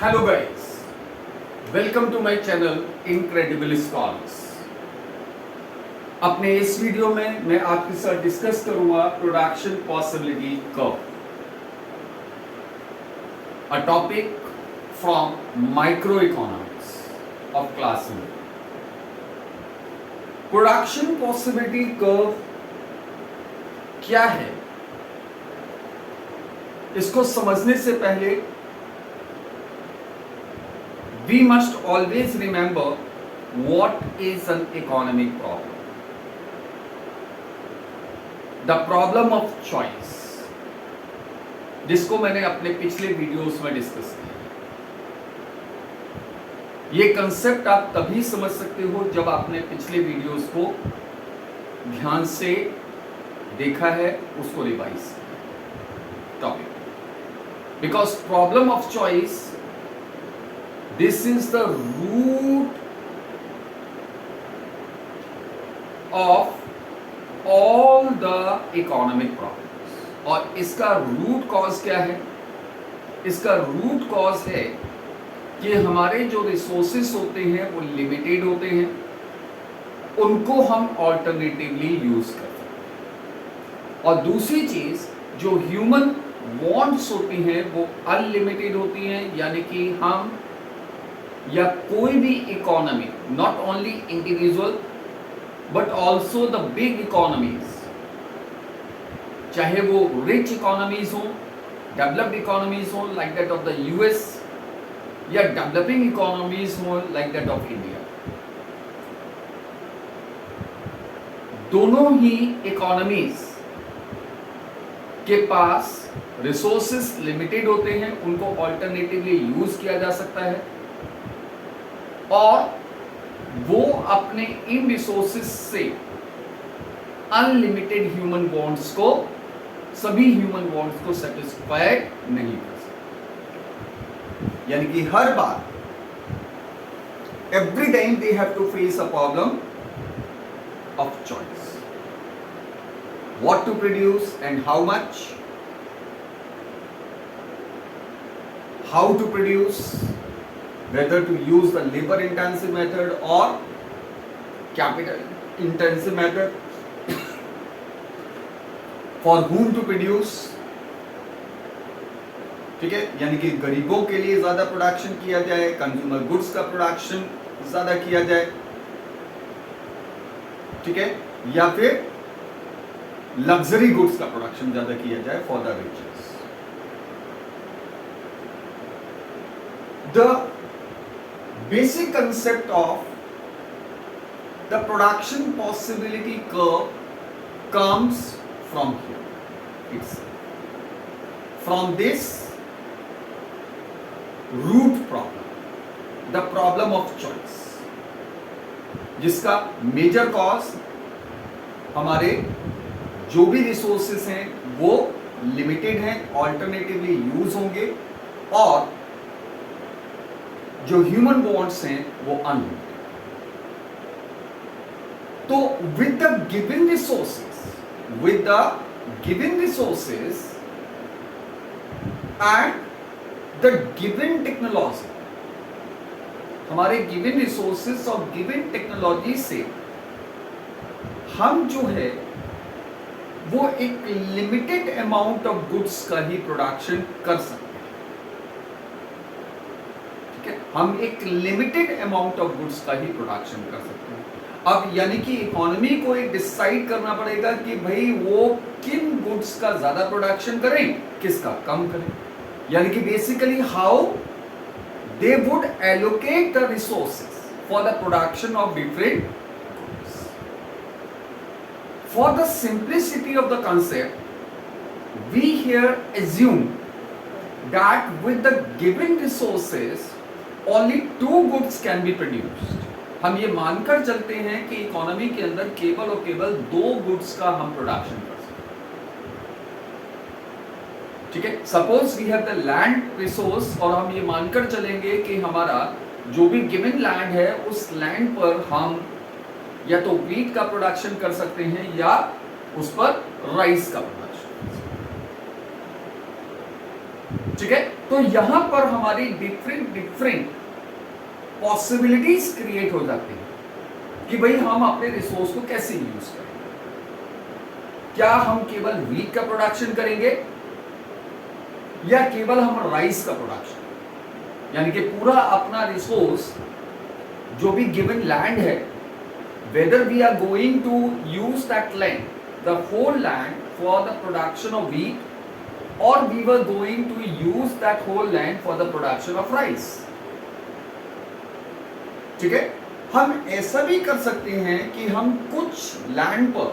Hello guys, welcome to my channel incredible scholars. अपने इस video में मैं आपके साथ डिस्कस करूंगा production possibility curve, a topic from micro economics of class 1। Production possibility curve क्या है, इसको समझने से पहले we must always remember what is an economic problem. The problem of choice, जिसको मैंने अपने पिछले वीडियोस में डिस्कस किया। ये कंसेप्ट आप तभी समझ सकते हो जब आपने पिछले वीडियोस को ध्यान से देखा है, उसको revise topic. Because problem of choice, this is the root of all the economic problems। और इसका रूट कॉज क्या है? इसका रूट कॉज है कि हमारे जो रिसोर्सेस होते हैं वो लिमिटेड होते हैं, उनको हम ऑल्टरनेटिवली यूज कर सकते हैं। और दूसरी चीज, जो ह्यूमन वांट्स होती हैं वो अनलिमिटेड होती हैं, यानी कि हम या कोई भी economy, not only individual but also the big economies, चाहे वो रिच इकोनॉमीज हो, डेवलप्ड इकोनॉमीज हो like that of the US, या डेवलपिंग इकोनॉमीज हो लाइक दैट ऑफ इंडिया, दोनों ही इकोनॉमीज के पास रिसोर्सेस लिमिटेड होते हैं, उनको ऑल्टरनेटिवली यूज किया जा सकता है और वो अपने इन रिसोर्सेस से अनलिमिटेड ह्यूमन वांट्स को, सभी ह्यूमन वांट्स को सेटिस्फाई नहीं कर सकते। यानी कि हर बार, every time they have to face a problem of choice, what to produce and how much, how to produce, whether to use the labor intensive method or capital intensive method, for whom to produce, ठीक है, यानी कि गरीबों के लिए ज्यादा production किया जाए, कंज्यूमर गुड्स का प्रोडक्शन ज्यादा किया जाए, ठीक है, या फिर लग्जरी गुड्स का प्रोडक्शन ज्यादा किया जाए for the riches. The basic concept of the production possibility curve comes from here itself, from this root problem, the problem of choice, जिसका मेजर कॉज हमारे जो भी रिसोर्सेस हैं वो लिमिटेड हैं, ऑल्टरनेटिवली यूज होंगे, और जो ह्यूमन वांट्स हैं वो अनलिमिटेड। तो with the given resources and the given technology, हमारे गिवन रिसोर्सेस और गिवन टेक्नोलॉजी से हम जो है वो एक लिमिटेड अमाउंट ऑफ गुड्स का ही प्रोडक्शन कर सकते हैं। हम एक लिमिटेड अमाउंट ऑफ गुड्स का ही प्रोडक्शन कर सकते हैं। अब यानी कि इकोनॉमी को एक डिसाइड करना पड़ेगा कि भाई वो किन गुड्स का ज्यादा प्रोडक्शन करें, किसका कम करें, यानी कि basically how they would allocate the resources for the production of different goods. For the simplicity of the concept, we here assume that with the given resources only two goods can be produced। हम ये मानकर चलते हैं कि economy के अंदर केवल और केवल दो गुड्स का हम प्रोडक्शन कर सकते हैं, ठीक है। Suppose we have the land resource, और हम ये मानकर चलेंगे कि हमारा जो भी गिवन लैंड है उस लैंड पर हम या तो व्हीट का प्रोडक्शन कर सकते हैं या उस पर राइस का प्रोडक्शन। ठीक है, तो यहां पर हमारी डिफरेंट पॉसिबिलिटीज क्रिएट हो जाती हैं कि भाई हम अपने रिसोर्स को कैसे यूज करें। क्या हम केवल व्हीट का प्रोडक्शन करेंगे या केवल हम राइस का प्रोडक्शन, यानी कि पूरा अपना रिसोर्स जो भी गिवन लैंड है, whether we are going to use that land, the whole land for the production of wheat, और we were going to use that whole land for the production of rice. ठीक है, हम ऐसा भी कर सकते हैं कि हम कुछ लैंड पर,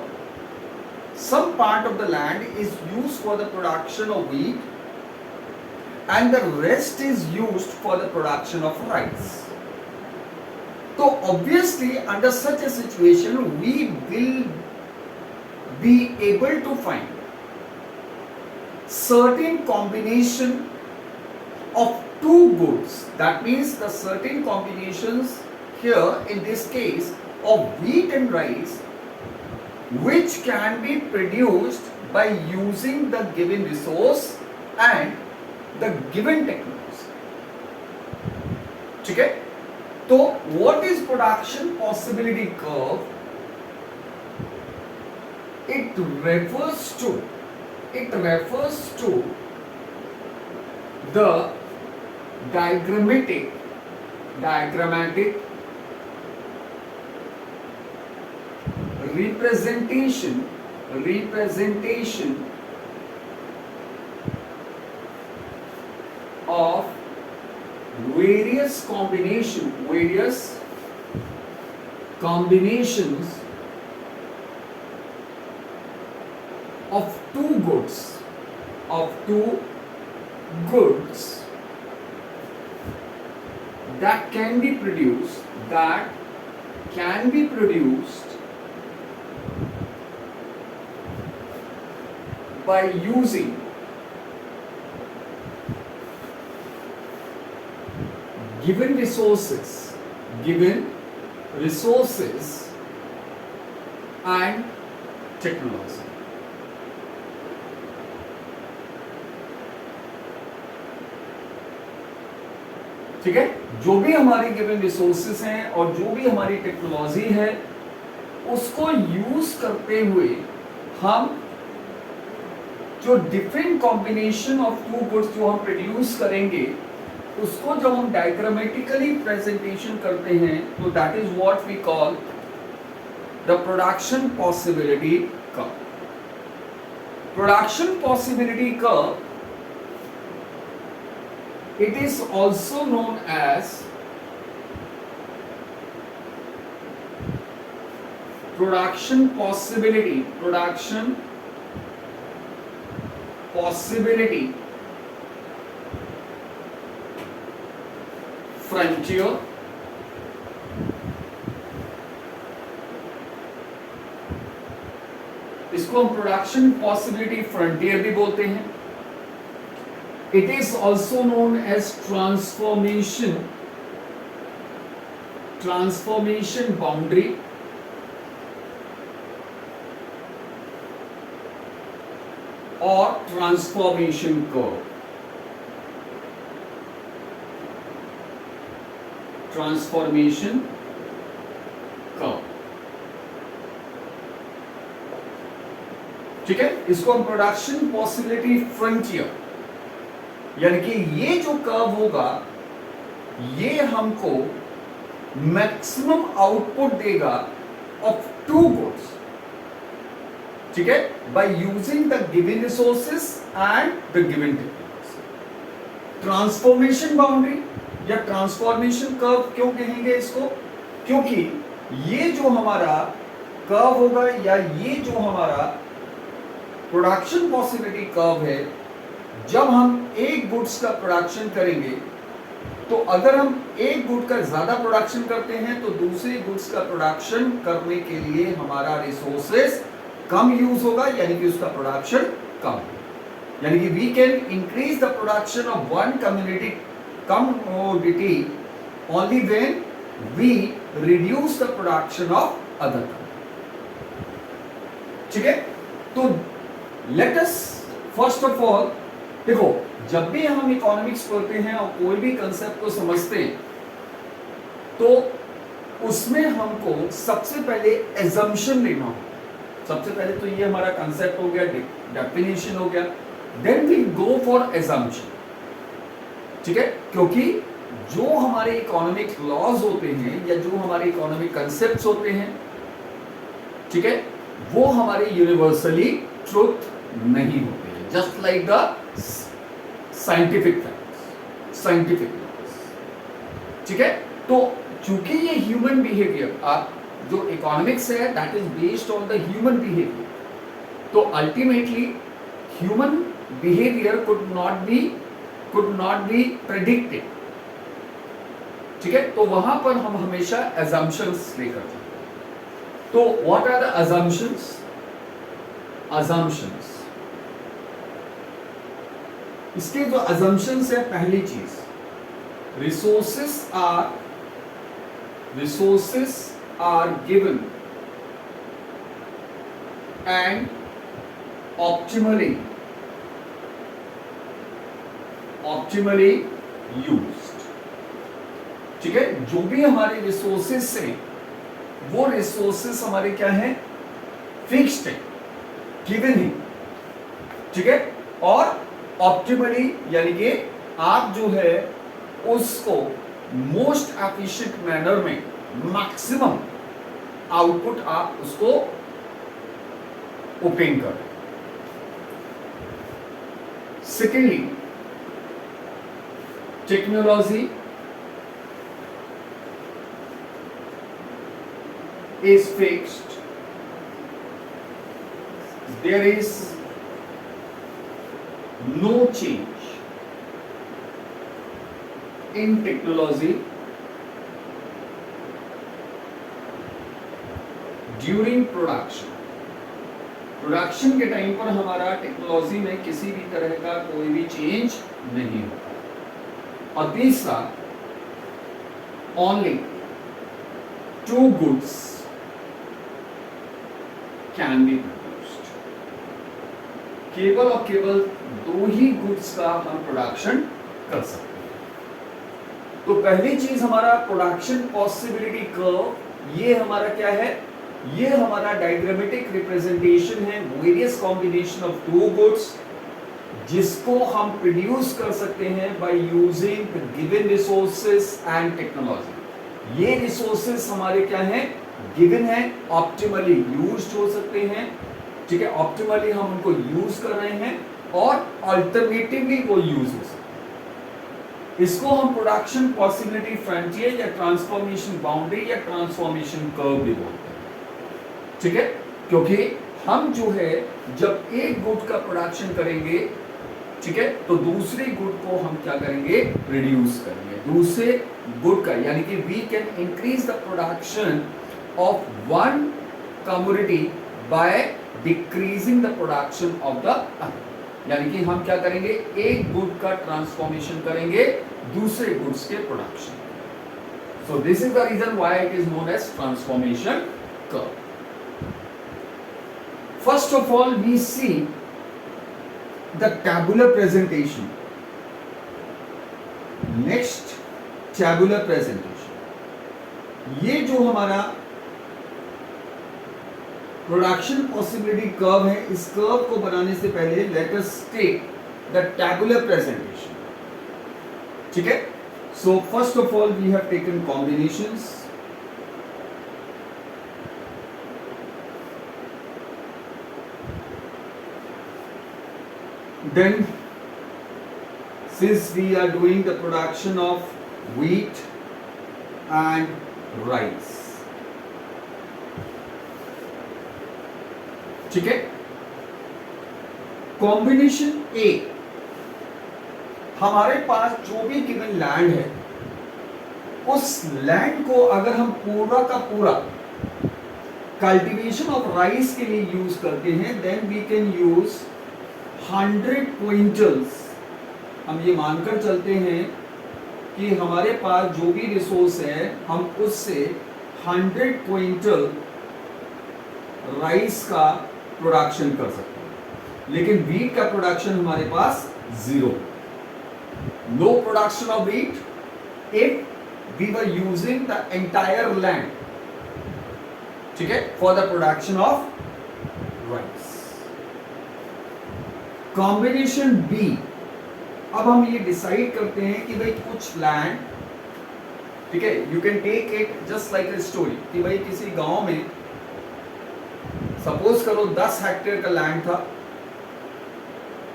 some part of the land is used for the production of wheat and the rest is used for the production of rice. So obviously under such a situation we will be able to find certain combination of two goods. That means the certain combinations here in this case of wheat and rice which can be produced by using the given resource and the given technology. ठीक है, तो what is production possibility curve? It refers to the diagrammatic representation of various combinations of two goods that can be produced by using given resources and technology. ठीक है, जो भी हमारी given resources हैं और जो भी हमारी टेक्नोलॉजी है उसको यूज करते हुए हम जो different combination of two goods जो हम प्रोड्यूस करेंगे उसको जब हम डायग्रामेटिकली प्रेजेंटेशन करते हैं तो that is what we call the production possibility curve. Production possibility curve, it is also known as production possibility frontier, इसको हम प्रोडक्शन पॉसिबिलिटी फ्रंटियर भी बोलते हैं. It is also known as transformation boundary, or transformation curve. Transformation curve. ठीक है, इसको हम production possibility frontier, यानी कि ये जो कर्व होगा ये हमको मैक्सिमम आउटपुट देगा ऑफ टू गुड्स. ठीक है, bye using the given resources and the given technology. Transformation boundary या ट्रांसफॉर्मेशन कर्व क्यों कहेंगे इसको? क्योंकि ये जो हमारा कर्व होगा या ये जो हमारा प्रोडक्शन पॉसिबिलिटी कर्व है, जब हम एक गुड्स का प्रोडक्शन करेंगे तो अगर हम एक गुड का ज्यादा प्रोडक्शन करते हैं तो दूसरे गुड्स का प्रोडक्शन करने के लिए हमारा रिसोर्सेस कम यूज होगा, यानी कि उसका प्रोडक्शन कम, यानी कि we can increase the production of one commodity only when we reduce the production of other. ठीक है, तो let us first of all देखो, जब भी हम इकोनॉमिक्स पढ़ते हैं और कोई भी कंसेप्ट को समझते हैं तो उसमें हमको सबसे पहले एजम्पशन लेना होगा। सबसे पहले तो ये हमारा कंसेप्ट हो गया, डेफिनेशन हो गया, then we go for assumption. ठीक है, क्योंकि जो हमारे इकोनॉमिक लॉज होते हैं या जो हमारे इकोनॉमिक कंसेप्ट्स होते हैं, ठीक है, वो हमारे यूनिवर्सली ट्रुथ नहीं होते हैं, just like the scientific facts, scientific laws. ठीक है, तो चूंकि ये ह्यूमन बिहेवियर, आप जो इकोनॉमिक्स है that is based on the human behaviour, तो ultimately human behaviour could not be predicted. ठीक है, तो वहां पर हम हमेशा assumptions लेकर चलते हैं। तो what are the assumptions? assumptions, इसके जो assumptions है, पहली चीज, resources are given and optimally used। ठीक है, जो भी हमारे रिसोर्सेस हैं वो रिसोर्सेस हमारे क्या है, फिक्स्ड है, गिवन है। ठीक है, और ऑप्टिमली यानी कि आप जो है उसको मोस्ट एफिशिएंट मैनर में मैक्सिमम आउटपुट आप उसको ओपन कर। Secondly, technology is fixed, there is no change in technology during production। Production के टाइम पर हमारा टेक्नोलॉजी में किसी भी तरह का कोई भी चेंज नहीं होता। और तीसरा, only two goods can be produced, केवल और केवल दो ही गुड्स का हम प्रोडक्शन कर सकते हैं। तो पहली चीज हमारा प्रोडक्शन पॉसिबिलिटी कर्व, ये हमारा क्या है, ये हमारा डायग्रामेटिक रिप्रेजेंटेशन है, various combination of two goods जिसको हम प्रोड्यूस कर सकते हैं by using the given resources and technology. ये रिसोर्सेस हमारे क्या हैं, गिवन है, ऑप्टिमली यूज्ड हो सकते हैं। ठीक है, ऑप्टिमली हम उनको यूज कर रहे हैं और अल्टरनेटिवली वो यूज हो सकते हैं। इसको हम प्रोडक्शन पॉसिबिलिटी फ्रंटियर या ट्रांसफॉर्मेशन बाउंड्री या ट्रांसफॉर्मेशन कर्व भी बोलते हैं। ठीक है, क्योंकि हम जो है जब एक गुड का प्रोडक्शन करेंगे, ठीक है, तो दूसरे गुड को हम क्या करेंगे, रिड्यूस करेंगे दूसरे गुड का, यानी कि we can increase the production of one commodity by decreasing the production of the other। यानी कि हम क्या करेंगे, एक गुड का ट्रांसफॉर्मेशन करेंगे दूसरे गुड्स के production. So this is the reason why it is known as transformation curve. First of all we see the tabular presentation. Next, tabular presentation, ये जो हमारा प्रोडक्शन पॉसिबिलिटी कर्व है, इस कर्व को बनाने से पहले let us take the tabular presentation. ठीक है, so first of all we have taken combinations, then since we are doing the production of wheat and rice, ठीक है, कॉम्बिनेशन ए, हमारे पास जो भी गिवन लैंड है उस लैंड को अगर हम पूरा का पूरा कल्टीवेशन ऑफ राइस के लिए यूज करते हैं, then we can use 100 quintals. हम ये मानकर चलते हैं कि हमारे पास जो भी रिसोर्स है हम उससे 100 क्विंटल राइस का प्रोडक्शन कर सकते हैं, लेकिन व्हीट का प्रोडक्शन हमारे पास 0. No production of wheat if we were using the entire land, ठीक है, for the production of rice. Combination B, अब हम ये डिसाइड करते हैं कि भाई कुछ लैंड, ठीक है, you can take it just like a story, कि भाई किसी गांव में सपोज करो 10 हेक्टेयर का लैंड था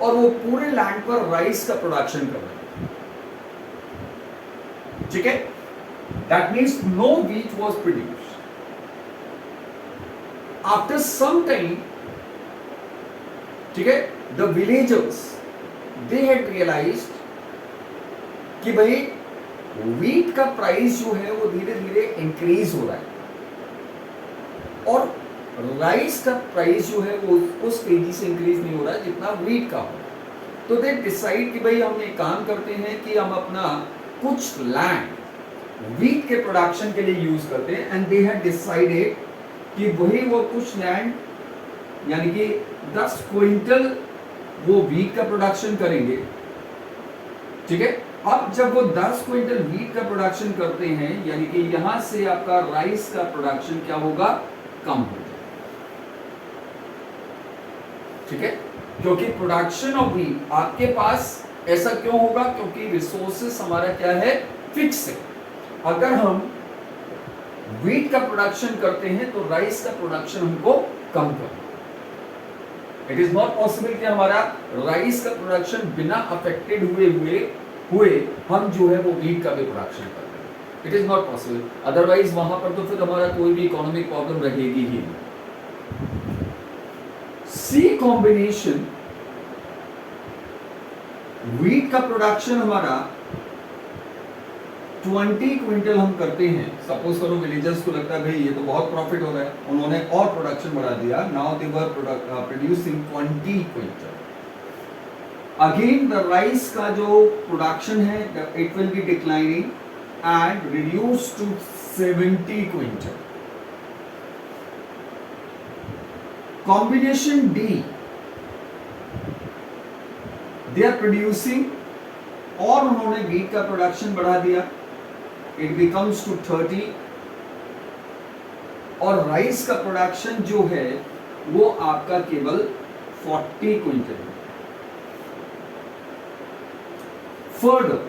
और वो पूरे लैंड पर राइस का प्रोडक्शन कर रहे थे, ठीक है, that means no wheat was produced. After some time, ठीक है, the villagers they had realised कि भाई व्हीट का प्राइस जो है वो धीरे धीरे इंक्रीज हो रहा है और राइस का प्राइस जो है वो उस तेजी से इंक्रीज नहीं हो रहा है जितना व्हीट का हो. तो दे डिसाइड कि भाई हम एक काम करते हैं कि हम अपना कुछ लैंड व्हीट के प्रोडक्शन के लिए यूज करते हैं. एंड दे हैड डिसाइडेड कि वही वो कुछ लैंड यानी कि 10 क्विंटल वो व्हीट का प्रोडक्शन करेंगे, ठीक है. अब जब वो 10 क्विंटल व्हीट का प्रोडक्शन करते हैं यानी कि यहां से आपका राइस का प्रोडक्शन क्या होगा, कम हो जाएगा, ठीक है, क्योंकि प्रोडक्शन ऑफ व्हीट आपके पास ऐसा क्यों होगा, क्योंकि रिसोर्सेस हमारा क्या है, फिक्स है. अगर हम व्हीट का प्रोडक्शन करते हैं तो राइस का प्रोडक्शन हमको कम करना. इट इज नॉट पॉसिबल कि हमारा राइस का प्रोडक्शन बिना अफेक्टेड हुए हम जो है वो व्हीट का भी प्रोडक्शन कर रहे हैं. It is not possible, otherwise वहां पर तो फिर हमारा कोई भी इकोनॉमिक प्रॉब्लम रहेगी ही. सी कॉम्बिनेशन, व्हीट का प्रोडक्शन हमारा 20 क्विंटल हम करते हैं. सपोज करो विलेजर्स को लगता है भाई ये तो बहुत प्रॉफिट हो रहा है, उन्होंने और प्रोडक्शन बढ़ा दिया. Now they were producing 20 quintal. Again the rice का जो प्रोडक्शन है it will be declining and reduce to 70 quintal. Combination D, they are producing और उन्होंने व्हीट का प्रोडक्शन बढ़ा दिया, इट बिकम्स टू 30 और राइस का प्रोडक्शन जो है वो आपका केवल 40 क्विंटल है. फर्दर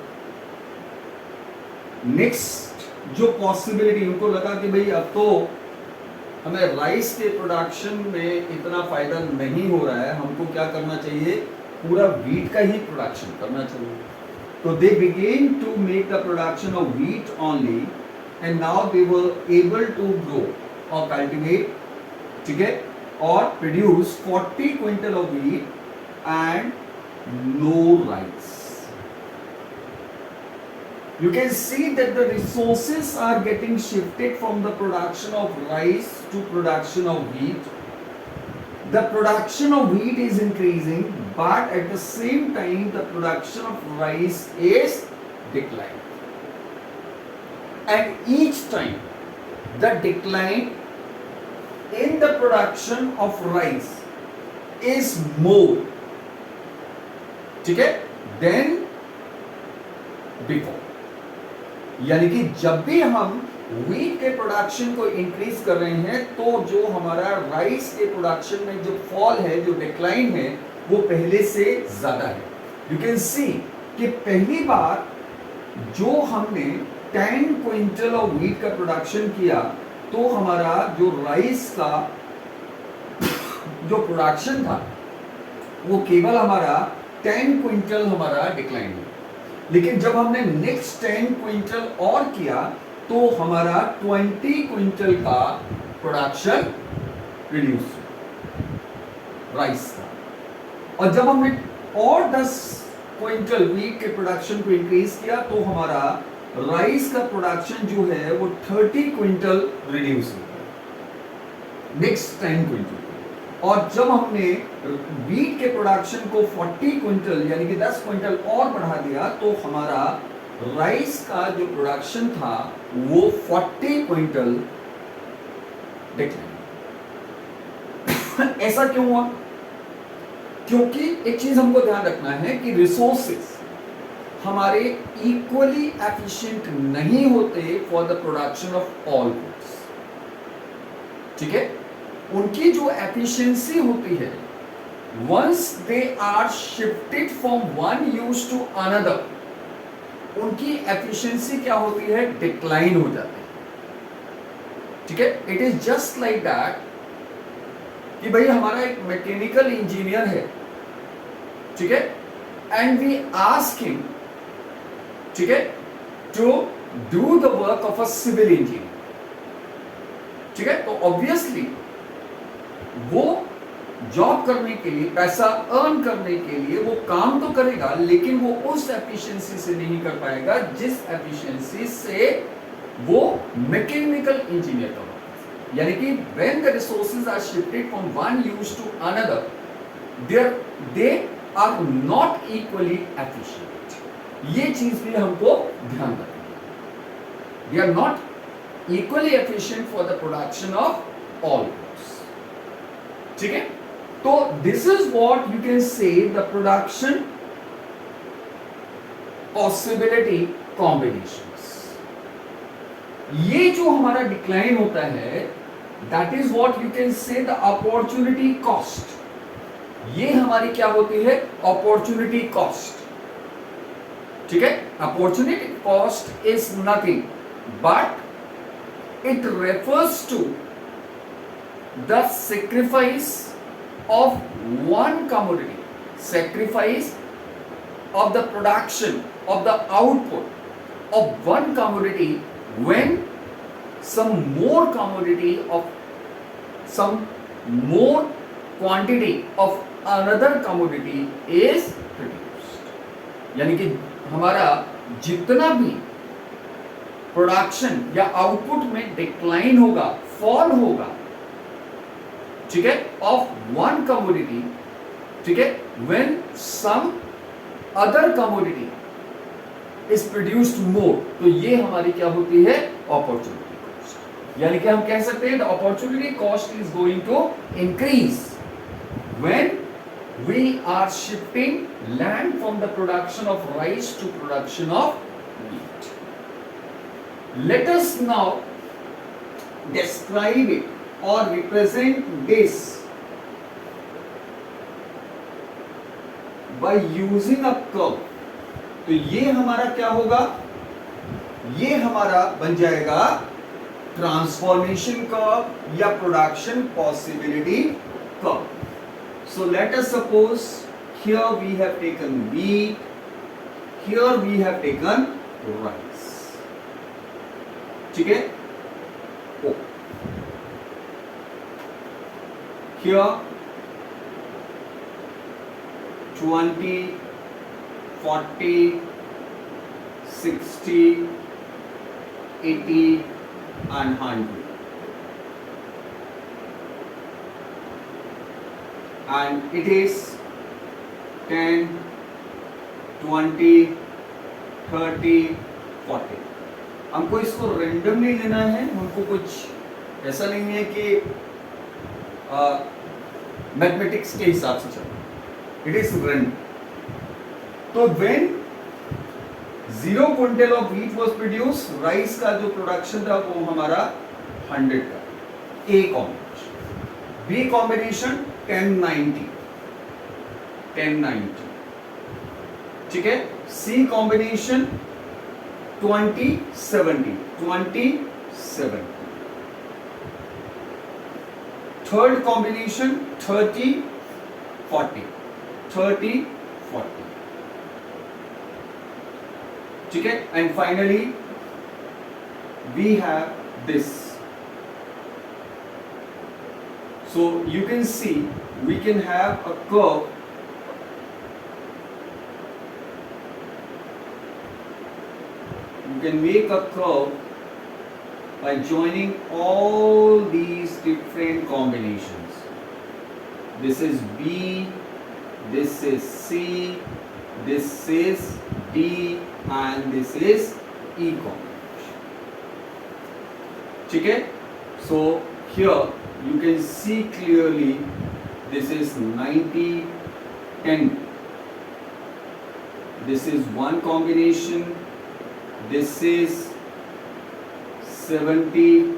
नेक्स्ट जो पॉसिबिलिटी, उनको लगा कि भाई अब तो हमें राइस के प्रोडक्शन में इतना फायदा नहीं हो रहा है, हमको क्या करना चाहिए, पूरा व्हीट का ही प्रोडक्शन करना चाहिए. So they began to make the production of wheat only, and now they were able to grow or cultivate, ठीक है, और produce 40 quintal of wheat and no rice. You can see that the resources are getting shifted from the production of rice to production of wheat. The production of wheat is increasing, but at the same time the production of rice is declining. And each time the decline in the production of rice is more, ठीक है, than before. यानी कि जब भी हम wheat के production को increase कर रहे हैं तो जो हमारा राइस के प्रोडक्शन में जो फॉल है, जो डिक्लाइन है, वो पहले से ज्यादा है. यू कैन सी कि पहली बार जो हमने 10 क्विंटल ऑफ व्हीट का प्रोडक्शन किया तो हमारा जो राइस का जो प्रोडक्शन था वो केवल हमारा 10 क्विंटल हमारा डिक्लाइन हुआ. लेकिन जब हमने नेक्स्ट 10 क्विंटल और किया तो हमारा 20 क्विंटल का प्रोडक्शन रिड्यूस राइस का. और जब हमने और 10 क्विंटल व्हीट के प्रोडक्शन को इंक्रीज किया तो हमारा राइस का प्रोडक्शन जो है वो 30 क्विंटल रिड्यूस हुआ नेक्स्ट 10 क्विंटल. और जब हमने व्हीट के प्रोडक्शन को 40 क्विंटल यानी कि 10 क्विंटल और बढ़ा दिया तो हमारा राइस का जो प्रोडक्शन था वो 40 क्विंटल डिक्लाइन. ऐसा क्यों हुआ? क्योंकि एक चीज हमको ध्यान रखना है कि रिसोर्सेस हमारे इक्वली एफिशिएंट नहीं होते for the production of all goods. ठीक है, उनकी जो एफिशिएंसी होती है, once they are shifted from one use to another, उनकी एफिशिएंसी क्या होती है, डिक्लाइन हो जाती है। ठीक है, it is just like that कि भाई हमारा एक मैकेनिकल इंजीनियर है, ठीक है, एंड वी आस्क हिम, ठीक है, to do the work of a civil engineer. ठीक है, तो ऑब्वियसली वो जॉब करने के लिए, पैसा अर्न करने के लिए वो काम तो करेगा, लेकिन वो उस एफिशिएंसी से नहीं कर पाएगा जिस एफिशिएंसी से वो मैकेनिकल इंजीनियर का होगा। यानी कि when the resources are shifted from one use to another, they are not equally efficient. ये चीज भी हमको ध्यान रखनी है। They are not equally efficient for the production of all goods. ठीक है, तो this is what you can say the production possibility combinations. ये जो हमारा डिक्लाइन होता है, that is what you can say the opportunity cost. ये हमारी क्या होती है, अपॉर्चुनिटी कॉस्ट। ठीक है, opportunity cost is nothing but it refers to the sacrifice of one commodity, sacrifice of the production of the output of one commodity when some more commodity of some more quantity of another commodity is produced। यानी कि हमारा जितना भी production या output में decline होगा, fall होगा, ठीक है, ऑफ वन कमोडिटी, ठीक है, when some other commodity is produced more, तो ये हमारी क्या होती है, अपॉर्चुनिटी कॉस्ट। यानी कि हम कह सकते हैं the opportunity cost is going to increase when we are shifting land from the production of rice to production of meat. Let us now describe it or represent this by using a curve। तो ये हमारा क्या होगा, ये हमारा बन जाएगा transformation curve या production possibility curve. So let us suppose here we have taken wheat, here we have taken rice. ठीक है, O here 20, 40, 60, 80 and 100, and it is 10, 20, 30, 40। हमको इसको रेंडमली लेना है, हमको कुछ ऐसा नहीं है कि मैथमेटिक्स के हिसाब से चलना, इट इज रेंडम। तो when 0 quintal of wheat was produce, rice का जो प्रोडक्शन था वो हमारा 100 का। ए कॉम्बिनेशन, बी कॉम्बिनेशन 1090, 1090, ठीक है, सी कॉम्बिनेशन 2070, 2070, थर्ड कॉम्बिनेशन 30 40, 30 40, ठीक है, and finally we have this. So you can see we can have a curve, you can make a curve by joining all these different combinations. This is B, this is C, this is D, and this is E combination. ठीक है, so here you can see clearly this is 90, 10. This is one combination. This is 70,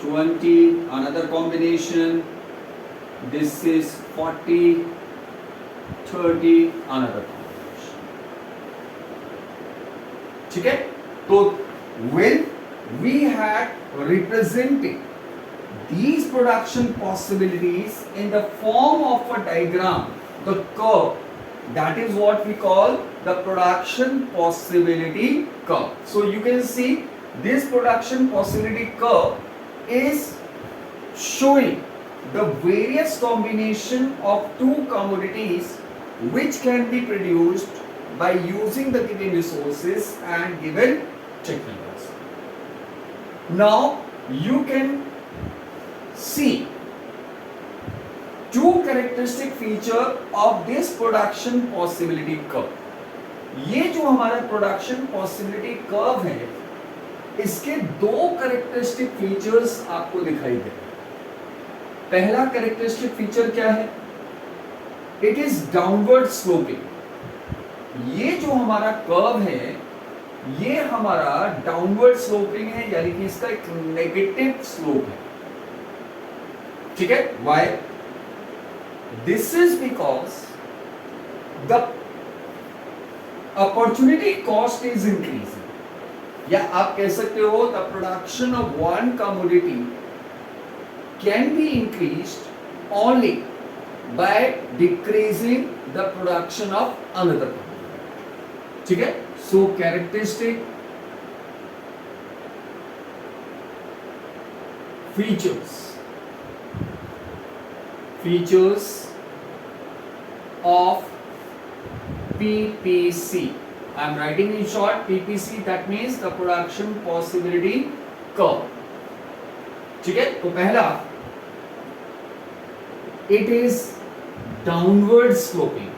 20, another combination. This is 40, 30, another combination. ठीक है? तो when we had represented these production possibilities in the form of a diagram, the curve, that is what we call the production possibility curve. So you can see this production possibility curve is showing the various combination of two commodities which can be produced by using the given resources and given techniques. Now you can see two characteristic feature of this production possibility curve. ये जो हमारा production possibility curve है, इसके दो characteristic features आपको दिखाई दे। पहला characteristic feature क्या है? It is downward sloping. ये जो हमारा कर्व है, ये हमारा डाउनवर्ड स्लोपिंग है, यानी कि इसका एक नेगेटिव स्लोप है। ठीक है? Why? This is because the opportunity cost is increasing, या आप कह सकते हो the production of one commodity can be increased only by decreasing the production of another. ठीक है? So characteristic features of PPC. I am writing in short PPC, that means the production possibility curve. ठीक है? तो पहला, it is downward sloping.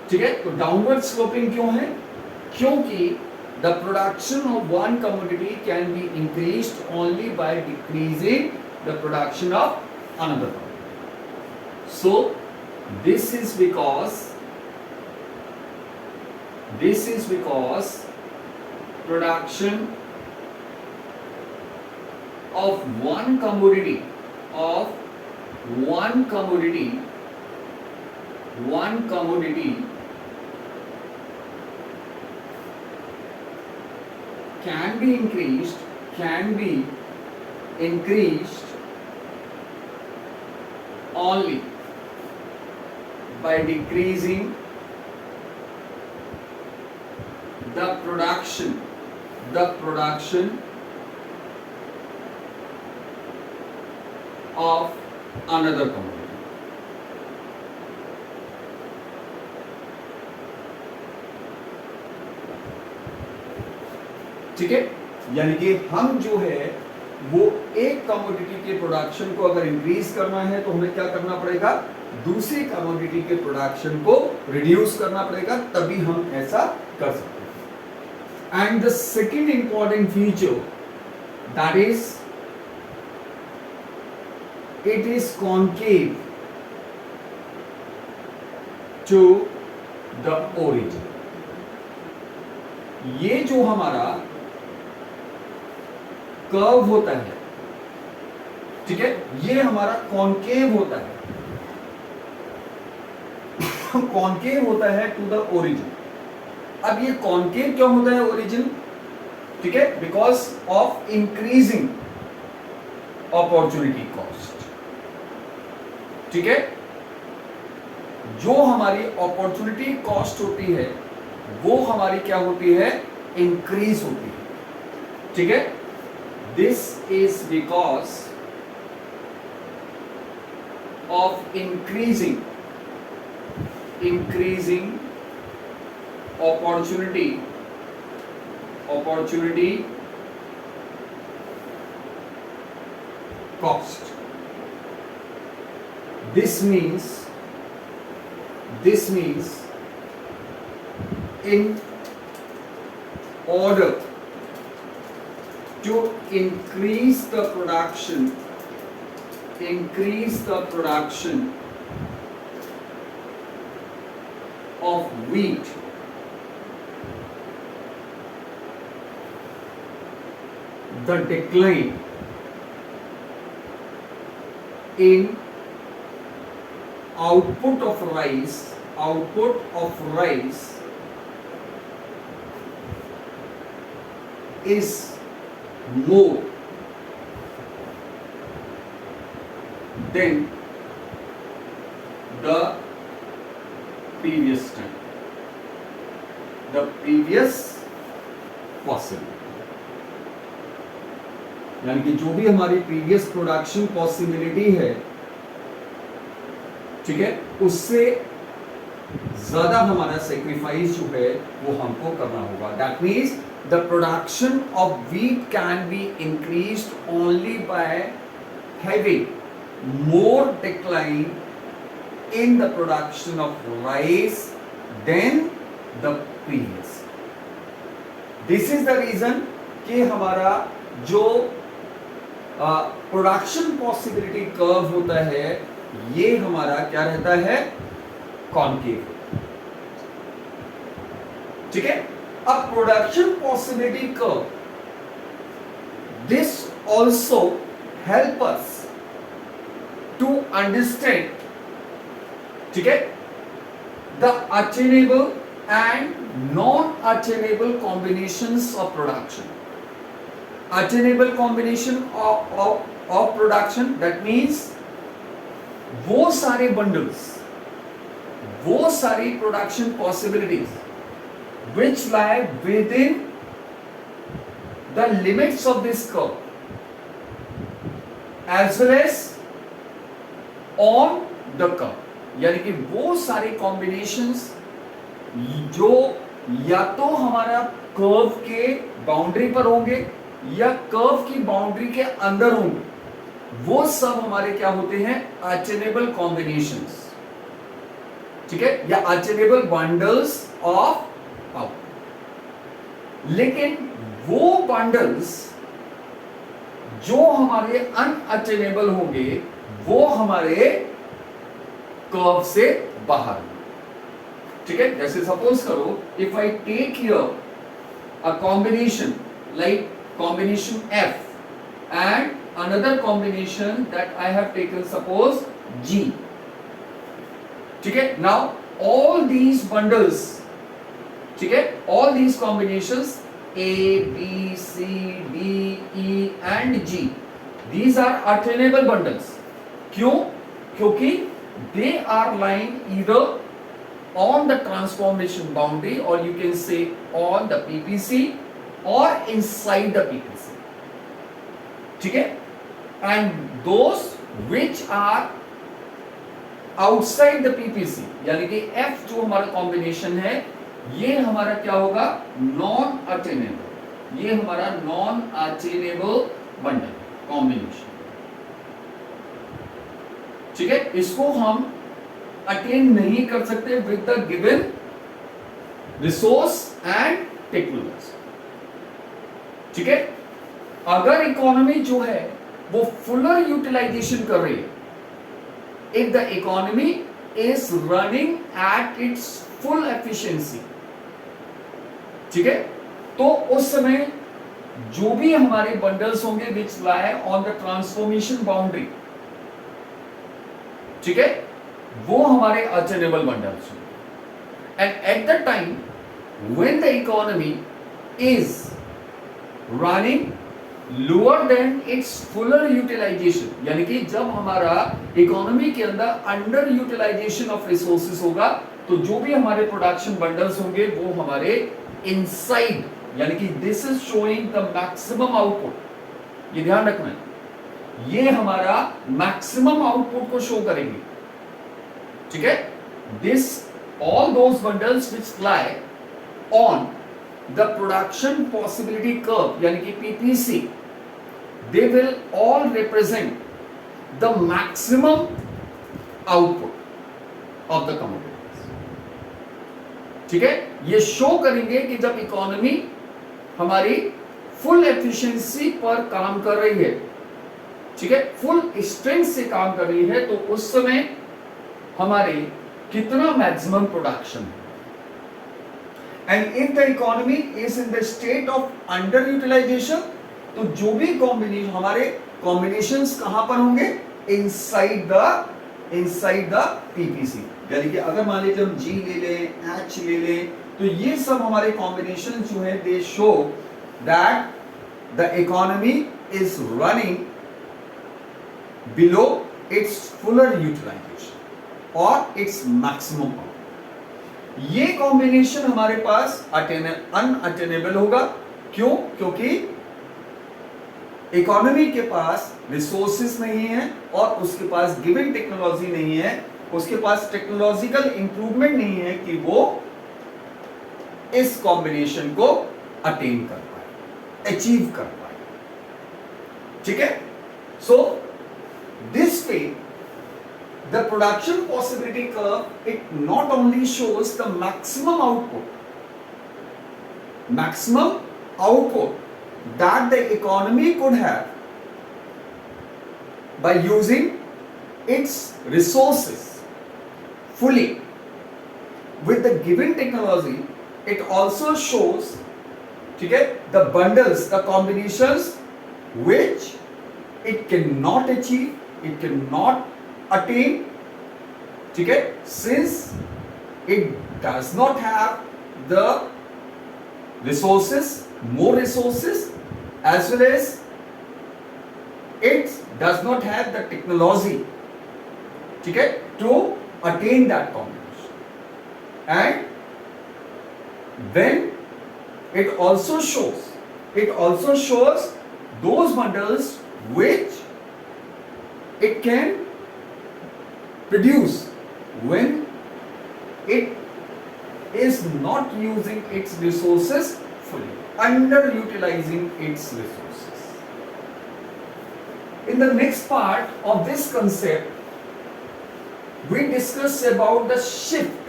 ठीक है? तो downward sloping क्यों है? क्योंकि the production of one commodity can be increased only by decreasing the production of another commodity. So this is because production of one commodity can be increased only by decreasing the production of another commodity. ठीक है? यानी कि हम जो है वो एक commodity के प्रोडक्शन को अगर इंक्रीज करना है तो हमें क्या करना पड़ेगा? दूसरी कमोडिटी के प्रोडक्शन को रिड्यूस करना पड़ेगा, तभी हम ऐसा कर सकते हैं। And the second important feature, that is it is concave to the origin. ये जो हमारा कर्व होता है, ठीक है, ये हमारा कॉन्केव होता है, कॉन्केव होता है टू द ओरिजिन। अब ये कॉन्केव क्यों होता है ओरिजिन? ठीक है, because of increasing opportunity cost. ठीक है, जो हमारी अपॉर्चुनिटी कॉस्ट होती है वो हमारी क्या होती है? इंक्रीज होती है। ठीक है, this is because of increasing opportunity cost. This means in order to increase the production increase the production of wheat, the decline in output of rice is more than the previous time, the previous possibility. यानी कि जो भी हमारी previous production possibility है, ठीक है, उससे ज्यादा हमारा सेक्रीफाइस जो है वो हमको करना होगा. That means the production of wheat can be increased only by having more decline in the production of rice than the previous. This is the reason कि हमारा जो प्रोडक्शन पॉसिबिलिटी कर्व होता है ये हमारा क्या रहता है, कॉन्केव. ठीक है. अब production possibility curve, this also help us to understand, ठीक है, the attainable and non attainable combinations of production. Attainable combination of production, that means वो सारे bundles, वो सारी production possibilities which lie within the limits of this curve as well as on the curve. यानी कि वो सारे combinations जो या तो हमारा कर्व के बाउंड्री पर होंगे या कर्व की बाउंड्री के अंदर होंगे, वो सब हमारे क्या होते हैं, अटेनेबल कॉम्बिनेशंस. ठीक है, या अटेनेबल बंडल्स ऑफ पावर. लेकिन वो बंडल्स जो हमारे अनअटेनेबल होंगे वो हमारे कर्व से बाहर. ठीक है. जैसे सपोज करो, if I take here a combination like combination F and another combination that I have taken, suppose G. ठीक है. Now all these bundles, ठीक है, all these combinations A, B, C, D, E and G, these are attainable bundles. क्यों? क्योंकि they are lying either on the transformation boundary or you can say on the PPC or inside the PPC. ठीक है. And those which are outside the PPC, यानी कि F जो हमारा combination है ये हमारा क्या होगा, नॉन अटेनेबल. ये हमारा नॉन अटेनेबल बंडल कॉम्बिनेशन. ठीक है. इसको हम अटेन नहीं कर सकते with the given resource and technology. ठीक है. अगर इकोनॉमी जो है वो फुलर यूटिलाइजेशन कर रही है, if the economy is running at its full efficiency, ठीक है, तो उस समय जो भी हमारे बंडल्स होंगे which lie on the transformation boundary, ठीक है, वो हमारे अटेनेबल बंडल्स होंगे. And at the time when the economy is running lower than its fuller utilization, यानी कि जब हमारा इकोनॉमी के अंदर अंडर यूटिलाइजेशन ऑफ रिसोर्सेज होगा तो जो भी हमारे प्रोडक्शन बंडल्स होंगे वो हमारे इनसाइड, यानी कि this is showing the maximum output. ये ध्यान रखना है, ये हमारा मैक्सिमम आउटपुट को शो करेंगे. ठीक है. This all those bundles which lie on the production possibility curve, यानी कि PPC, they will all represent the maximum output of the commodities. ठीक है. ये शो करेंगे कि जब इकोनॉमी हमारी फुल एफिशिएंसी पर काम कर रही है, ठीक है, फुल स्ट्रेंथ से काम कर रही है, तो उस समय हमारे कितना मैक्सिमम प्रोडक्शन है। And if the economy is in the state of under utilisation, तो जो भी कॉम्बिनेशन, हमारे कॉम्बिनेशंस कहां पर होंगे, इनसाइड द पीपीसी। यानी कि अगर मान लीजिए हम जी ले लें, एच ले लें, तो ये सब हमारे कॉम्बिनेशन जो है they show that the economy is running below its fuller utilisation और इट्स मैक्सिमम पावर। ये कॉम्बिनेशन हमारे पास अनअटेनेबल होगा। क्यों? क्योंकि इकोनॉमी के पास रिसोर्सेस नहीं है और उसके पास गिवन टेक्नोलॉजी नहीं है, उसके पास टेक्नोलॉजिकल इंप्रूवमेंट नहीं है कि वो इस कॉम्बिनेशन को अटेन कर पाए, अचीव कर पाए। ठीक है, so this way the production possibility curve, it not only shows the maximum output that the economy could have by using its resources fully with the given technology, it also shows, ठीक है, the bundles, the combinations which it cannot achieve, it cannot attain, ठीक है, since it does not have the resources, more resources, as well as it does not have the technology, ठीक है, to attain that combination. And then it also shows those bundles which it can produce when it is not using its resources fully, underutilizing its resources. In the next part of this concept, we discuss about the shift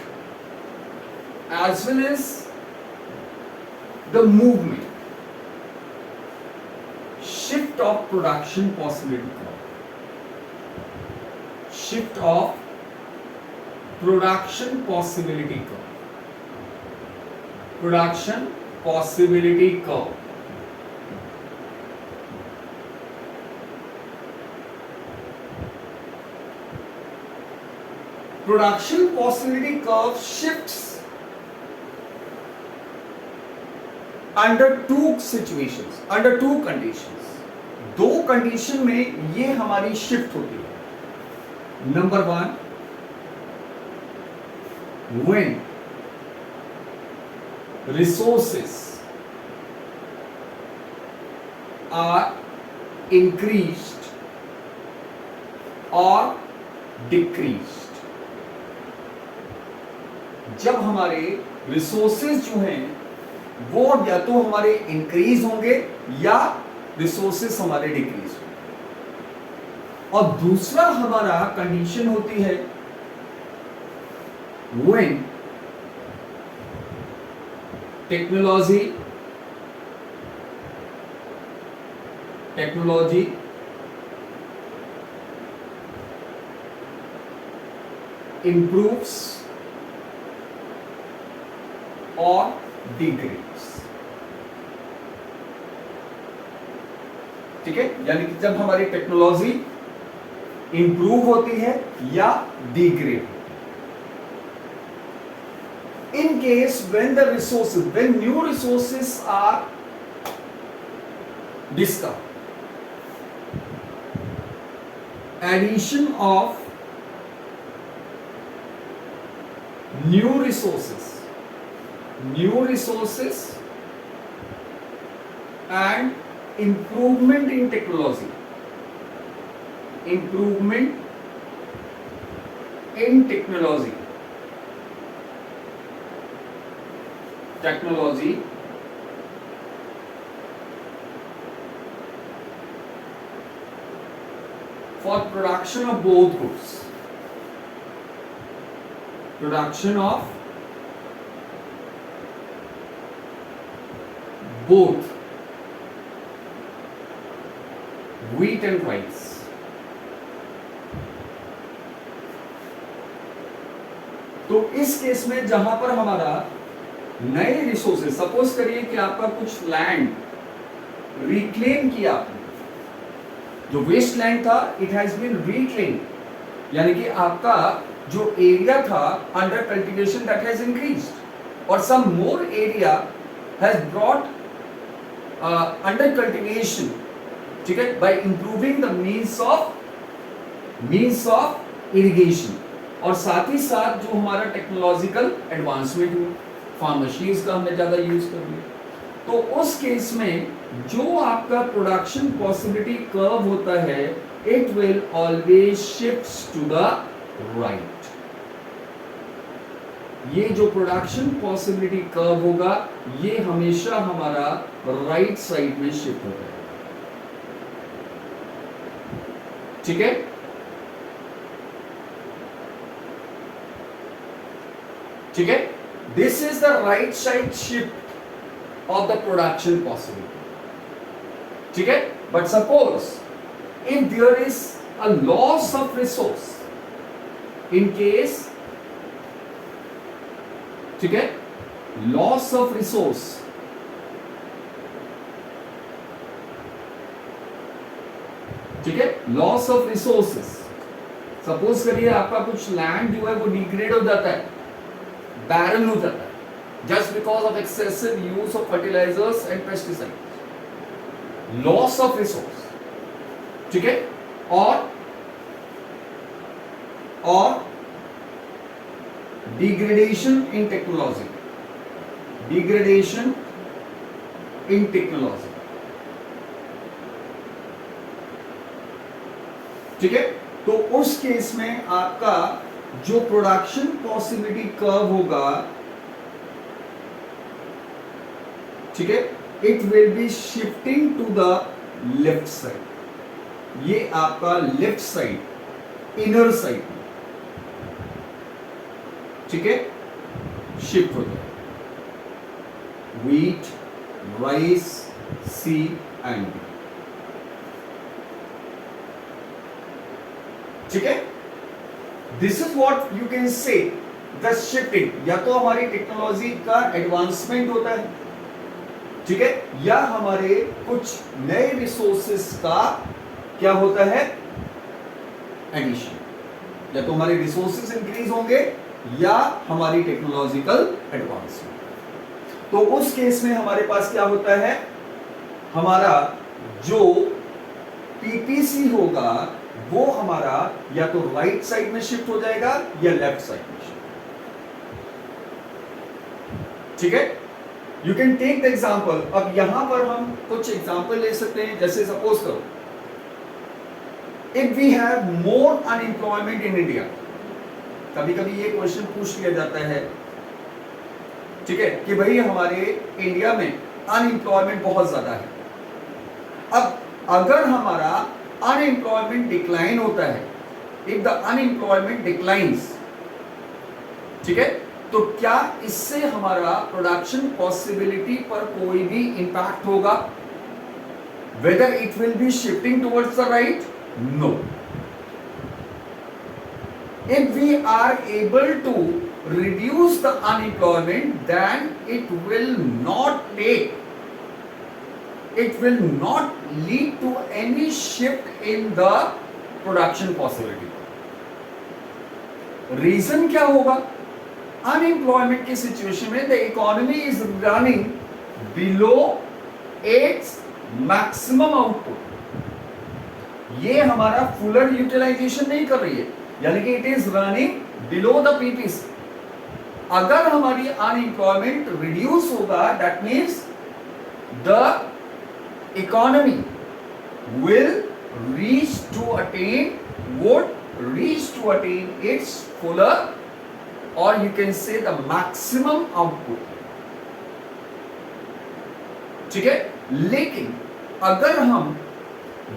as well as the movement, shift of production possibility. Shift of production possibility curve. Production possibility curve. Production possibility curve shifts under two situations, under two conditions. दो condition में ये हमारी shift होती है। Number one, when resources are increased or decreased, जब हमारे resources जो हैं वो या तो हमारे इंक्रीज होंगे या रिसोर्सेज हमारे डिक्रीज होंगे। और दूसरा हमारा कंडीशन होती है when टेक्नोलॉजी improves और degrades। ठीक है, यानी कि जब हमारी टेक्नोलॉजी इंप्रूव होती है या degrade. In case when new resources are discovered, addition of new resources and improvement in technology, for production of both goods, production of both wheat and rice, तो इस केस में जहां पर हमारा नए रिसोर्सेज, सपोज करिए कि आपका कुछ लैंड रिक्लेम किया आपने, जो वेस्ट लैंड था इट हैज बीन रिक्लेम, यानी कि आपका जो एरिया था under cultivation that has increased और some more area has brought under cultivation, ठीक है, by improving the means of irrigation, और साथ ही साथ जो हमारा टेक्नोलॉजिकल एडवांसमेंट हुआ, फार्म मशीन्स का हमने ज्यादा यूज कर लिया, तो उस केस में जो आपका प्रोडक्शन पॉसिबिलिटी कर्व होता है it will always shift to the right. ये जो प्रोडक्शन पॉसिबिलिटी कर्व होगा ये हमेशा हमारा राइट साइड में शिफ्ट होता है, ठीक है। ठीक है, this is the right side shift of the production possibility, ठीक है। But suppose if there is a loss of resource, in case, ठीक है, लॉस ऑफ रिसोर्स, ठीक है, लॉस ऑफ रिसोर्सेस, सपोज करिए आपका कुछ लैंड जो है वो डिग्रेड हो जाता है, बैरन हो जाता है, just because of excessive use of fertilisers and pesticides, loss of resource, ठीक है, और degradation in technology, degradation in technology, ठीक है। तो उस केस में आपका जो प्रोडक्शन पॉसिबिलिटी कर्व होगा, ठीक है, it will be shifting to the left side, ये आपका लेफ्ट साइड, इनर साइड, ठीक है, शिफ्ट हो जाए, wheat, rice, C and B, ठीक है। This is what you can say the shifting, या तो हमारी टेक्नोलॉजी का एडवांसमेंट होता है, ठीक है, या हमारे कुछ नए रिसोर्सेस का क्या होता है, एडिशन, या तो हमारे रिसोर्सेस इंक्रीज होंगे या हमारी टेक्नोलॉजिकल एडवांसमेंट। तो उस केस में हमारे पास क्या होता है, हमारा जो पीपीसी होगा वो हमारा या तो राइट साइड में शिफ्ट हो जाएगा या लेफ्ट साइड में शिफ्ट, ठीक है। You can take the example, अब यहां पर हम कुछ एग्जांपल ले सकते हैं, जैसे सपोज करो if we have more unemployment in India, कभी कभी ये क्वेश्चन पूछ लिया जाता है, ठीक है, कि भाई हमारे इंडिया में अनएम्प्लॉयमेंट बहुत ज्यादा है। अब अगर हमारा अनएम्प्लॉयमेंट डिक्लाइन होता है, इफ द अनएम्प्लॉयमेंट डिक्लाइंस, ठीक है, तो क्या इससे हमारा प्रोडक्शन पॉसिबिलिटी पर कोई भी इंपैक्ट होगा, whether it will be shifting towards the right, no. If we are able to reduce the unemployment, then it will not lead to any shift in the production possibility. Reason क्या होगा, unemployment की situation में the economy is running below its maximum output, ये हमारा fuller utilization नहीं कर रही है, यानी कि it is running below the PPC। अगर हमारी अनएम्प्लॉयमेंट रिड्यूस होगा, that means the economy will reach to attain its fuller, और you can say the maximum output, ठीक है। लेकिन अगर हम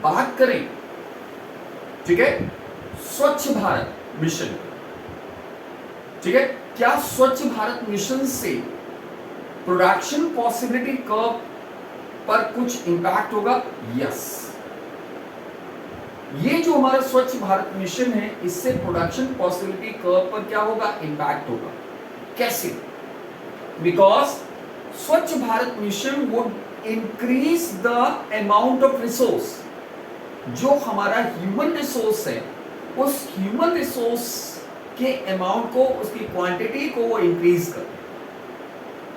बात करें, ठीक है, स्वच्छ भारत मिशन, ठीक है, क्या स्वच्छ भारत मिशन से प्रोडक्शन पॉसिबिलिटी कर्व पर कुछ इंपैक्ट होगा? यस, ये जो हमारा स्वच्छ भारत मिशन है, इससे प्रोडक्शन पॉसिबिलिटी कर्व पर क्या होगा, इंपैक्ट होगा। कैसे? बिकॉज स्वच्छ Bharat mission would increase the amount of resource, जो हमारा ह्यूमन रिसोर्स है, उस ह्यूमन रिसोर्स के अमाउंट को, उसकी क्वांटिटी को वो इंक्रीज कर,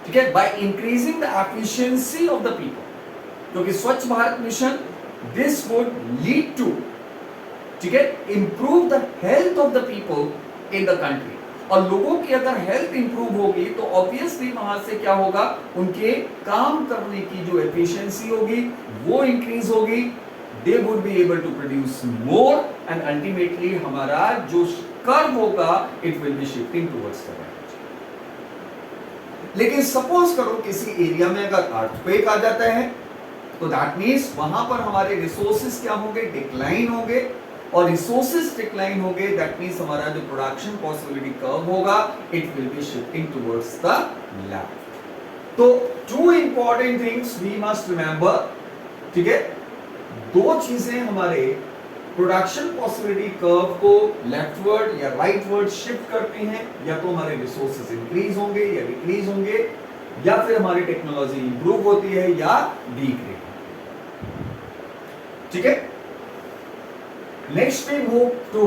ठीक है, by increasing the efficiency of the people. क्योंकि Swachh Bharat mission this would lead to, ठीक है, improve the health of the people in the country. और लोगों की अगर हेल्थ इंप्रूव होगी तो ऑब्वियसली वहां से क्या होगा, उनके काम करने की जो एफिशिएंसी होगी वो इंक्रीज होगी, they would be able to produce more, and ultimately हमारा जो कर्व होगा it will be shifting towards the right. लेकिन सपोज करो किसी एरिया में अगर अर्थक्वेक आ जाता है, तो दैट मींस वहां पर हमारे रिसोर्सेज क्या होंगे, डिक्लाइन होंगे, और रिसोर्सेज डिक्लाइन होंगे, दैट मींस हमारा जो प्रोडक्शन पॉसिबिलिटी कर्व होगा it will be shifting towards the left. तो two important things we must remember, ठीक है, दो चीजें हमारे प्रोडक्शन पॉसिबिलिटी कर्व को लेफ्टवर्ड या राइटवर्ड शिफ्ट करती हैं, या तो हमारे रिसोर्सेज इंक्रीज होंगे या डिक्रीज होंगे, या फिर हमारी टेक्नोलॉजी इंप्रूव होती है या डिक्रीज, ठीक है। Next we move to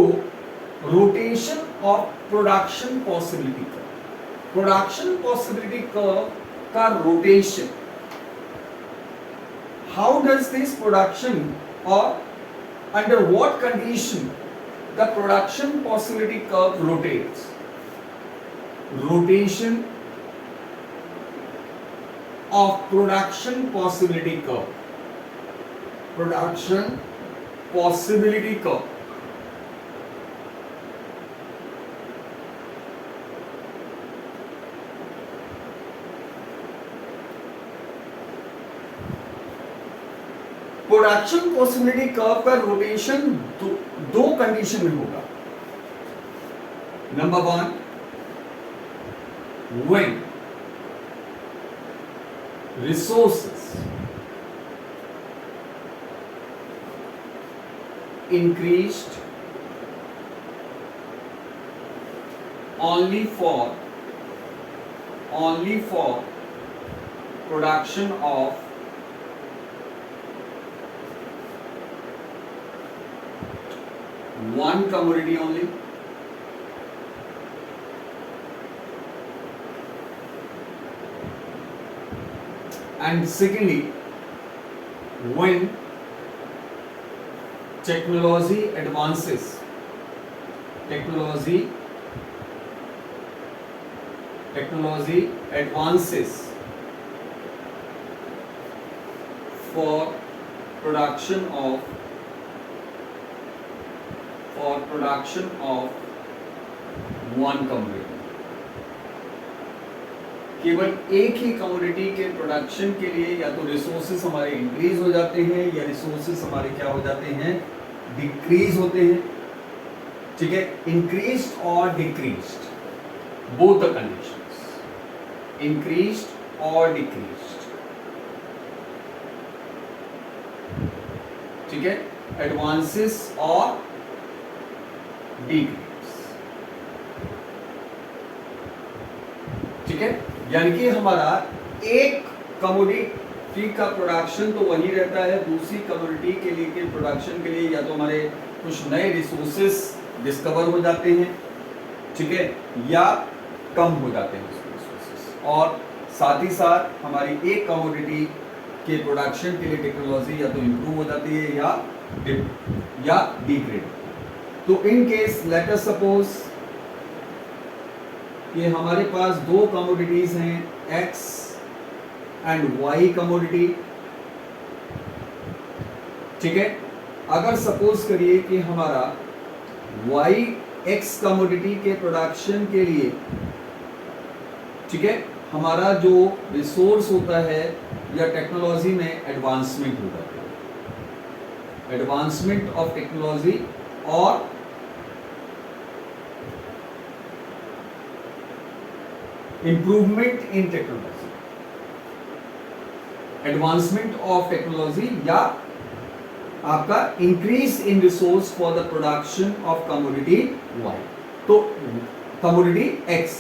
rotation of production possibility curve. Production possibility curve का rotation, how does this production, और under what condition the production possibility curve rotates? Rotation of production possibility curve. Production possibility curve. Production possibility curve का rotation दो condition में होगा। Number one, when resources increased only for production of one commodity only, and secondly when technology advances for production of one commodity, केवल एक ही commodity के production के लिए या तो रिसोर्सेस हमारे इंक्रीज हो जाते हैं या रिसोर्सेस हमारे क्या हो जाते हैं, डिक्रीज होते हैं, ठीक है, इंक्रीज्ड और decreased, both the conditions, increased और डिक्रीज्ड, ठीक है, एडवांसेस और डिक्रीज, ठीक है। यानी कि हमारा एक कमोडिटी का प्रोडक्शन तो वही रहता है, दूसरी कमोडिटी के लिए के प्रोडक्शन के लिए या तो हमारे कुछ नए रिसोर्सेस डिस्कवर हो जाते हैं, ठीक है, या कम हो जाते हैं रिसोर्सेस, और साथ ही साथ हमारी एक कमोडिटी के प्रोडक्शन के लिए टेक्नोलॉजी या तो इंप्रूव हो जाती है या डिग्रेड। तो in case late us suppose कि हमारे पास दो कमोडिटीज हैं, एक्स एंड वाई कमोडिटी, ठीक है। अगर सपोज करिए कि हमारा वाई एक्स कमोडिटी के प्रोडक्शन के लिए, ठीक है, हमारा जो रिसोर्स होता है या टेक्नोलॉजी में एडवांसमेंट हो जाता है, एडवांसमेंट ऑफ टेक्नोलॉजी और improvement in technology, advancement of technology या आपका increase in resource for the production of commodity Y, तो कमोडिटी एक्स,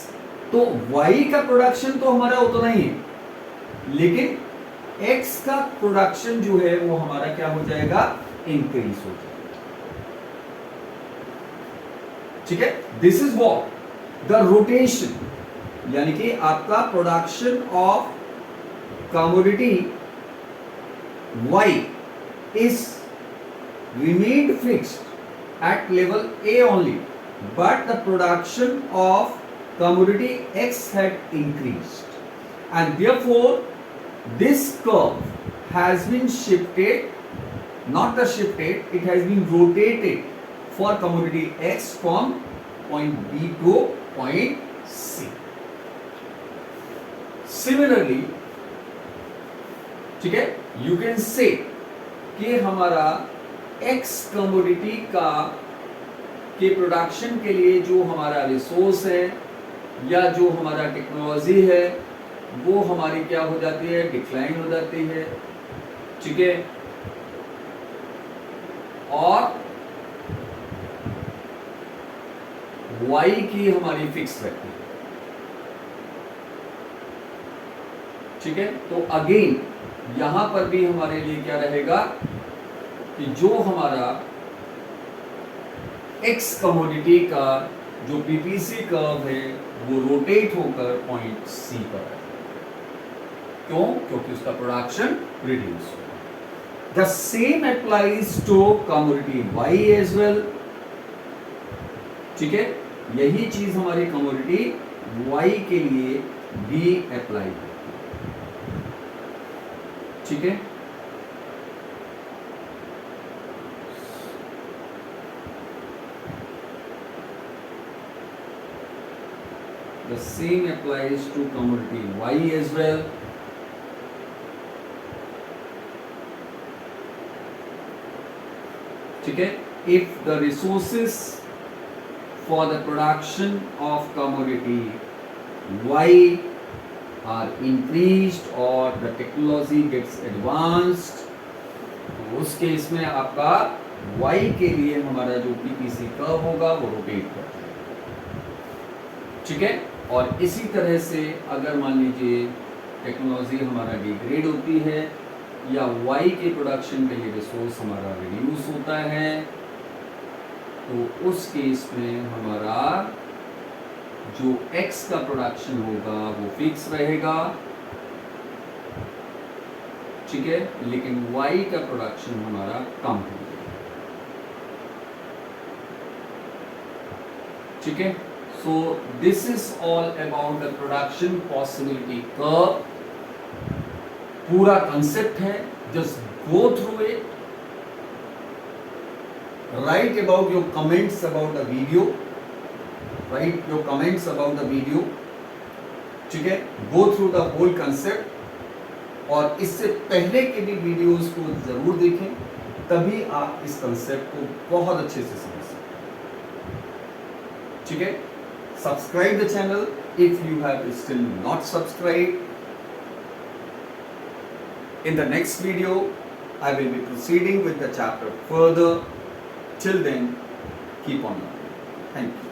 तो वाई का प्रोडक्शन तो हमारा उतना ही है, लेकिन एक्स का प्रोडक्शन जो है वो हमारा क्या हो जाएगा, इंक्रीज हो जाएगा। ठीक है, this is what the rotation, यानी कि आपका production of commodity Y is remained fixed at level A only, but the production of commodity X had increased, and therefore this curve has been shifted, not the shifted, it has been rotated for commodity X from point B to point C. Similarly, ठीक है, you can say कि हमारा x commodity का के production के लिए जो हमारा रिसोर्स है या जो हमारा टेक्नोलॉजी है वो हमारी क्या हो जाती है, डिक्लाइन हो जाती है। ठीक है, और वाई की हमारी फिक्स रहती है। ठीक है, तो अगेन यहां पर भी हमारे लिए क्या रहेगा कि जो हमारा एक्स कमोडिटी का जो पीपीसी कर्व है वो रोटेट होकर पॉइंट सी पर है। क्यों? क्योंकि उसका प्रोडक्शन रिड्यूस हो। The same applies to commodity Y as well. ठीक है, यही चीज हमारी कमोडिटी वाई के लिए भी अप्लाई होती है। ठीक है, the same applies to commodity Y as well. ठीक है, if the resources for the production of commodity Y are increased or the technology gets advanced, तो उस केस में आपका Y के लिए हमारा जो PPC कर्व होगा वो रोटेट करता है। ठीक है, और इसी तरह से अगर मान लीजिए टेक्नोलॉजी हमारा डिग्रेड होती है या वाई के प्रोडक्शन के लिए रिसोर्स हमारा रिड्यूस होता है, तो उस केस में हमारा जो एक्स का प्रोडक्शन होगा वो फिक्स रहेगा। ठीक है, लेकिन वाई का प्रोडक्शन हमारा कम होगा। ठीक है, so this is all about the production possibility curve. पूरा कंसेप्ट है, just go through it, write about your comments about the video, write your comments about the video. ठीक है, go through the whole concept, और इससे पहले के भी videos को जरूर देखें, तभी आप इस कंसेप्ट को बहुत अच्छे से समझ सकते हैं। ठीक है, subscribe the channel if you have still not subscribed. In the next video I will be proceeding with the chapter further. Till then, keep on learning. Thank you.